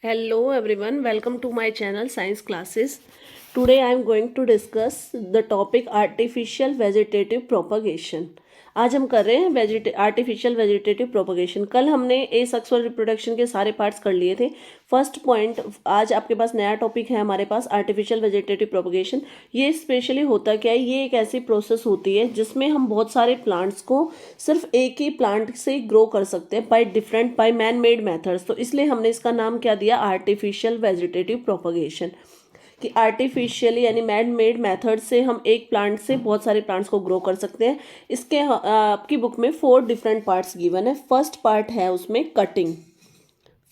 Hello everyone, welcome to my channel Science Classes. Today I am going to discuss the topic artificial vegetative propagation. आज हम कर रहे हैं artificial vegetative propagation. कल हमने asexual reproduction के सारे पार्ट्स कर लिए थे। फर्स्ट पॉइंट, आज आपके पास नया टॉपिक है हमारे पास आर्टिफिशियल वेजिटेटिव प्रोपगेशन। ये स्पेशली होता क्या है, ये एक ऐसी प्रोसेस होती है जिसमें हम बहुत सारे प्लांट्स को सिर्फ एक ही प्लांट से ग्रो कर सकते हैं बाय मैन मेड मेथड्स। तो इसलिए हमने इसका नाम क्या दिया, आर्टिफिशियल वेजिटेटिव प्रोपगेशन। कि आर्टिफिशियली यानी मैन मेड मेथड से हम एक प्लांट से बहुत सारे प्लांट्स को ग्रो कर सकते हैं। इसके आपकी बुक में 4 डिफरेंट पार्ट्स गिवन है। फर्स्ट पार्ट है उसमें कटिंग।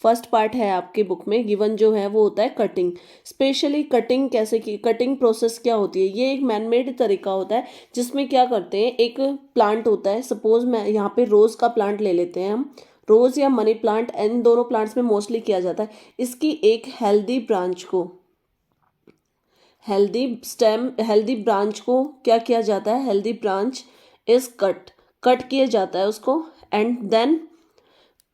फर्स्ट पार्ट है आपकी बुक में गिवन जो है वो होता है कटिंग। स्पेशली कटिंग कैसे की, कटिंग प्रोसेस क्या होती है, ये एक मैनमेड तरीका होता है जिसमें क्या करते हैं, एक प्लांट होता है, सपोज मैं यहाँ पे रोज़ का प्लांट ले लेते हैं हम, रोज़ या मनी प्लांट, इन दोनों प्लांट्स में मोस्टली किया जाता है। इसकी एक हेल्दी ब्रांच को क्या किया जाता है, हेल्दी ब्रांच इज कट किया जाता है उसको, एंड देन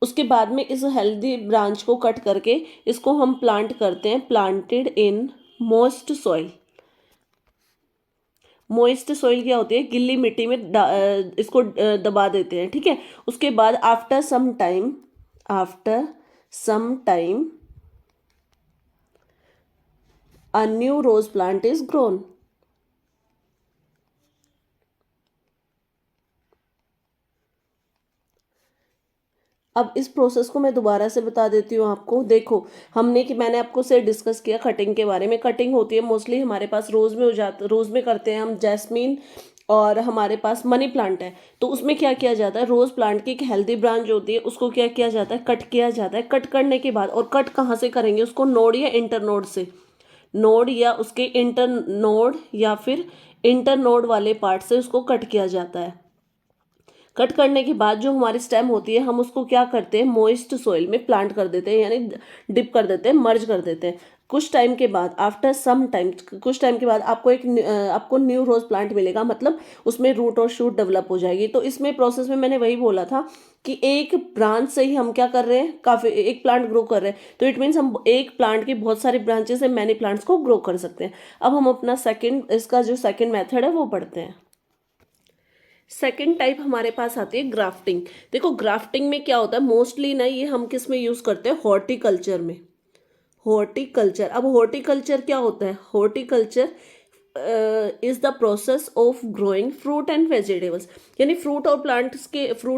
उसके बाद में इस हेल्दी ब्रांच को कट करके इसको हम प्लांट करते हैं, planted in moist soil. Moist soil क्या होती है, गिल्ली मिट्टी में इसको दबा देते हैं, ठीक है। उसके बाद after some time a new rose plant is grown। अब इस प्रोसेस को मैं दोबारा से बता देती हूँ आपको। देखो, मैंने आपको से डिस्कस किया कटिंग के बारे में। कटिंग होती है मोस्टली हमारे पास रोज में करते हैं हम, जैस्मीन, और हमारे पास मनी प्लांट है। तो उसमें क्या किया जाता है, रोज प्लांट की एक हेल्दी ब्रांच होती है, उसको क्या किया जाता है, कट किया जाता है। कट करने के बाद, और कट कहाँ से करेंगे उसको, नोड या इंटर नोड से, नोड या उसके इंटर नोड या फिर इंटर नोड वाले पार्ट से उसको कट किया जाता है। कट करने के बाद जो हमारी स्टेम होती है, हम उसको क्या करते हैं, मोइस्ट सॉइल में प्लांट कर देते हैं, यानी डिप कर देते हैं, मर्ज कर देते हैं। कुछ टाइम के बाद, आफ्टर सम टाइम, कुछ टाइम के बाद आपको न्यू रोज प्लांट मिलेगा, मतलब उसमें रूट और शूट डेवलप हो जाएगी। तो इसमें प्रोसेस में मैंने वही बोला था कि एक ब्रांच से ही हम क्या कर रहे हैं, काफी एक प्लांट ग्रो कर रहे हैं। तो इट मीन्स हम एक प्लांट की बहुत सारी ब्रांचेस से मैनी प्लांट्स को ग्रो कर सकते हैं। अब हम अपना इसका जो सेकेंड मेथड है वो पढ़ते हैं। सेकेंड टाइप हमारे पास आती है ग्राफ्टिंग। देखो, ग्राफ्टिंग में क्या होता है, मोस्टली ना ये हम किस में यूज करते हैं, हॉर्टिकल्चर में। हॉर्टिकल्चर, अब हॉर्टिकल्चर क्या होता है, horticulture is the process of growing fruit and vegetables. यानी फ्रूट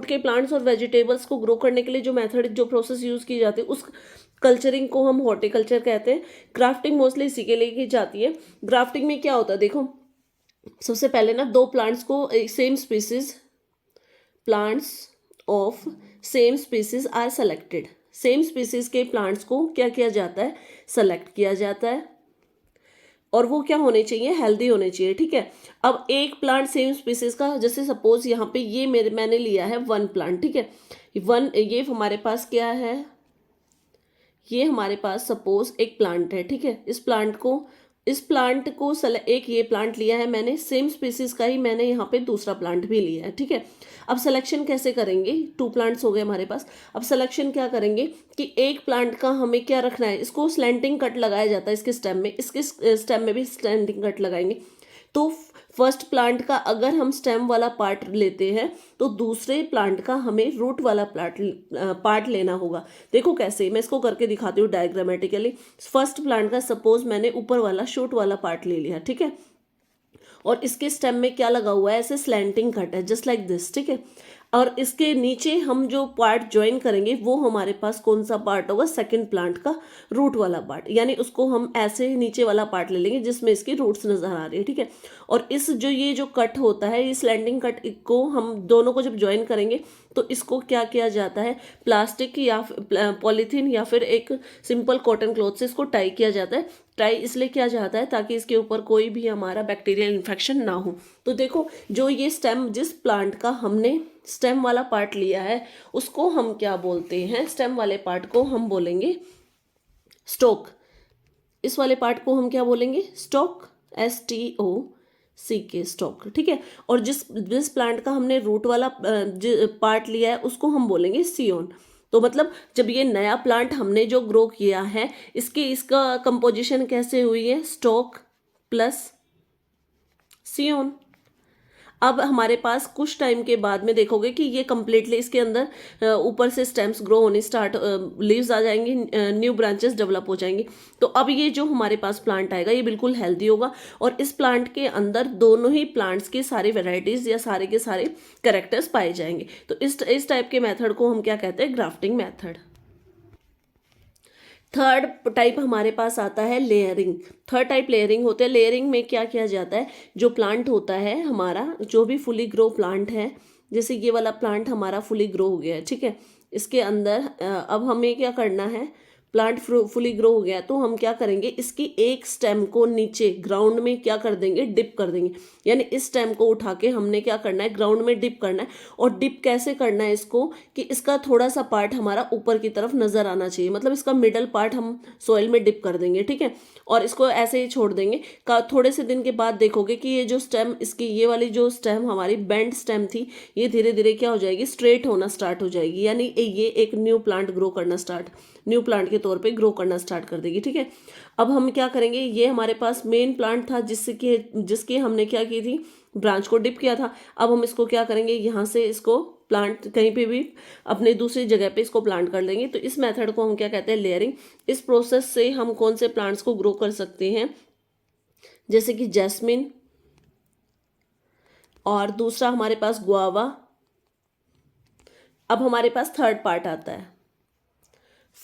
के प्लांट्स और वेजिटेबल्स को ग्रो करने के लिए जो मेथड, जो प्रोसेस यूज की जाती है, उस कल्चरिंग को हम हॉर्टिकल्चर कहते हैं। ग्राफ्टिंग मोस्टली इसी के लिए की जाती है। ग्राफ्टिंग में क्या होता है, देखो, सबसे पहले ना दो प्लांट्स को plants of same species are selected. Same species के प्लांट्स को क्या किया जाता है, सेलेक्ट किया जाता है, और वो क्या होने चाहिए, हेल्दी होने चाहिए, ठीक है। अब एक प्लांट सेम स्पीसीज का, जैसे सपोज यहाँ पे ये मैंने लिया है 1 प्लांट, ठीक है। ये हमारे पास क्या है, ये हमारे पास सपोज एक प्लांट है, ठीक है। एक ये प्लांट लिया है मैंने, सेम स्पीसीज का ही मैंने यहाँ पे दूसरा प्लांट भी लिया है, ठीक है। अब सिलेक्शन कैसे करेंगे, 2 प्लांट्स हो गए हमारे पास। अब सिलेक्शन क्या करेंगे कि एक प्लांट का हमें क्या रखना है, इसको स्लैंटिंग कट लगाया जाता है इसके स्टेम में भी स्लैंटिंग कट लगाएंगे। तो फर्स्ट प्लांट का अगर हम स्टेम वाला पार्ट लेते हैं तो दूसरे प्लांट का हमें रूट वाला पार्ट लेना होगा। देखो कैसे, मैं इसको करके दिखाती हूँ डायग्रामेटिकली। फर्स्ट प्लांट का सपोज मैंने ऊपर वाला शूट वाला पार्ट ले लिया, ठीक है, और इसके स्टेम में क्या लगा हुआ है, ऐसे स्लैंटिंग कट है, जस्ट लाइक दिस, ठीक है। और इसके नीचे हम जो पार्ट ज्वाइन करेंगे वो हमारे पास कौन सा पार्ट होगा, सेकंड प्लांट का रूट वाला पार्ट, यानी उसको हम ऐसे नीचे वाला पार्ट ले लेंगे जिसमें इसकी रूट्स नजर आ रही है, ठीक है। और ये जो कट होता है, ये स्लैंडिंग कट को हम दोनों को जब ज्वाइन करेंगे तो इसको क्या किया जाता है, प्लास्टिक या पॉलीथीन या फिर एक सिंपल कॉटन क्लॉथ से इसको टाई किया जाता है। टाई इसलिए किया जाता है ताकि इसके ऊपर कोई भी हमारा बैक्टीरियल इन्फेक्शन ना हो। तो देखो, जो ये स्टेम, जिस प्लांट का हमने स्टेम वाला पार्ट लिया है उसको हम क्या बोलते हैं, स्टेम वाले पार्ट को हम बोलेंगे स्टोक। इस वाले पार्ट को हम क्या बोलेंगे, स्टोक, STOCK, स्टोक, ठीक है। और जिस प्लांट का हमने रूट वाला पार्ट लिया है उसको हम बोलेंगे सियोन। तो मतलब जब ये नया प्लांट हमने जो ग्रो किया है, इसका कंपोजिशन कैसे हुई है, स्टॉक प्लस सियोन। अब हमारे पास कुछ टाइम के बाद में देखोगे कि ये कंप्लीटली इसके अंदर ऊपर से स्टेम्स ग्रो होने स्टार्ट, लीव्स आ जाएंगी, न्यू ब्रांचेस डेवलप हो जाएंगी। तो अब ये जो हमारे पास प्लांट आएगा ये बिल्कुल हेल्दी होगा, और इस प्लांट के अंदर दोनों ही प्लांट्स की सारी वेराइटीज या सारे के सारे कैरेक्टर्स पाए जाएंगे। तो इस टाइप के मेथड को हम क्या कहते हैं, ग्राफ्टिंग मेथड। थर्ड टाइप हमारे पास आता है लेयरिंग। थर्ड टाइप लेयरिंग होते हैं। लेयरिंग में क्या किया जाता है, जो प्लांट होता है हमारा, जो भी फुली ग्रो प्लांट है, जैसे ये वाला प्लांट हमारा फुली ग्रो हो गया है, ठीक है, इसके अंदर अब हमें क्या करना है, प्लांट फुली ग्रो हो गया तो हम क्या करेंगे, इसकी एक स्टेम को नीचे ग्राउंड में क्या कर देंगे, डिप कर देंगे। यानी इस स्टेम को उठा के हमने क्या करना है, ग्राउंड में डिप करना है। और डिप कैसे करना है इसको, कि इसका थोड़ा सा पार्ट हमारा ऊपर की तरफ नजर आना चाहिए, मतलब इसका मिडल पार्ट हम सॉइल में डिप कर देंगे, ठीक है, और इसको ऐसे ही छोड़ देंगे। थोड़े से दिन के बाद देखोगे कि ये जो स्टेम, इसकी ये वाली जो स्टेम हमारी बेंड स्टेम थी, ये धीरे धीरे क्या हो जाएगी, स्ट्रेट होना स्टार्ट हो जाएगी। यानी ये एक न्यू प्लांट ग्रो करना न्यू प्लांट के तौर पे ग्रो करना स्टार्ट कर देगी, ठीक है। अब हम क्या करेंगे, ये हमारे पास मेन प्लांट था जिसकी हमने क्या की थी, ब्रांच को डिप किया था। अब हम इसको क्या करेंगे, यहाँ से इसको प्लांट कहीं पे भी अपने दूसरी जगह पे इसको प्लांट कर देंगे। तो इस मेथड को हम क्या कहते हैं, लेयरिंग। इस प्रोसेस से हम कौन से प्लांट्स को ग्रो कर सकते हैं, जैसे कि जैस्मिन, और दूसरा हमारे पास गुआवा। अब हमारे पास थर्ड पार्ट आता है,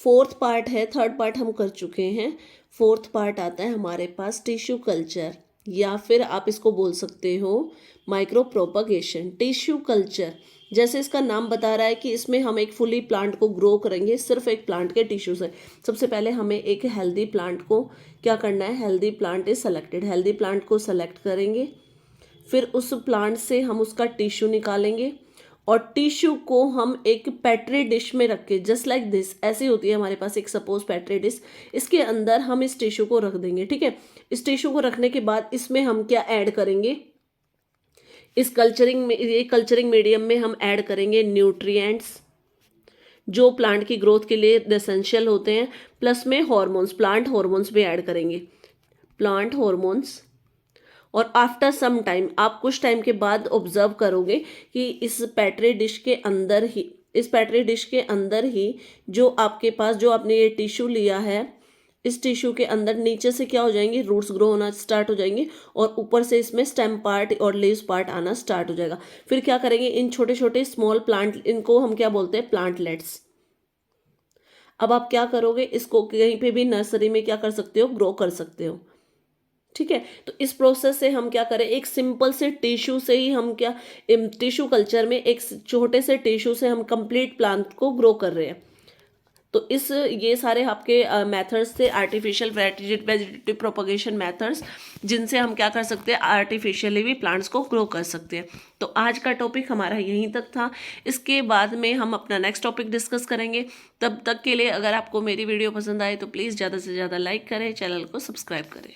फोर्थ पार्ट है, थर्ड पार्ट हम कर चुके हैं। फोर्थ पार्ट आता है हमारे पास टिश्यू कल्चर, या फिर आप इसको बोल सकते हो माइक्रो प्रोपगेशन। टिश्यू कल्चर, जैसे इसका नाम बता रहा है कि इसमें हम एक फुली प्लांट को ग्रो करेंगे सिर्फ एक प्लांट के टिश्यू से। सबसे पहले हमें एक हेल्दी प्लांट को क्या करना है, healthy plant is selected, healthy plant को सेलेक्ट करेंगे, फिर उस प्लांट से हम उसका टिश्यू निकालेंगे, और टिश्यू को हम एक पेट्री डिश में रख के, जस्ट लाइक दिस, ऐसी होती है हमारे पास एक सपोज पेट्री डिश, इसके अंदर हम इस टिश्यू को रख देंगे, ठीक है। इस टिश्यू को रखने के बाद इसमें हम क्या ऐड करेंगे, इस कल्चरिंग मीडियम में हम ऐड करेंगे न्यूट्रिएंट्स जो प्लांट की ग्रोथ के लिए एसेंशियल होते हैं, प्लस में हॉर्मोन्स, प्लांट हॉर्मोन्स भी ऐड करेंगे, प्लांट हॉर्मोन्स। और आफ्टर सम टाइम, आप कुछ टाइम के बाद ऑब्जर्व करोगे कि इस पेट्री डिश के अंदर ही जो आपके पास, जो आपने ये टिश्यू लिया है, इस टिश्यू के अंदर नीचे से क्या हो जाएंगी, रूट्स ग्रो होना स्टार्ट हो जाएंगी, और ऊपर से इसमें स्टेम पार्ट और लीव्स पार्ट आना स्टार्ट हो जाएगा। फिर क्या करेंगे, इन छोटे छोटे स्मॉल प्लांट, इनको हम क्या बोलते हैं, प्लांटलेट्स। अब आप क्या करोगे, इसको कहीं पे भी नर्सरी में क्या कर सकते हो, ग्रो कर सकते हो, ठीक है। तो इस प्रोसेस से हम क्या करें, एक सिंपल से टिश्यू से ही हम क्या, टिश्यू कल्चर में एक छोटे से टिश्यू से हम कंप्लीट प्लांट को ग्रो कर रहे हैं। तो ये सारे आपके मेथड्स थे, आर्टिफिशियल वेजिटेटिव प्रोपगेशन मेथड्स, जिनसे हम क्या कर सकते हैं, आर्टिफिशियली भी प्लांट्स को ग्रो कर सकते हैं। तो आज का टॉपिक हमारा यहीं तक था। इसके बाद में हम अपना नेक्स्ट टॉपिक डिस्कस करेंगे। तब तक के लिए अगर आपको मेरी वीडियो पसंद आए तो प्लीज़ ज़्यादा से ज़्यादा लाइक करें, चैनल को सब्सक्राइब करें।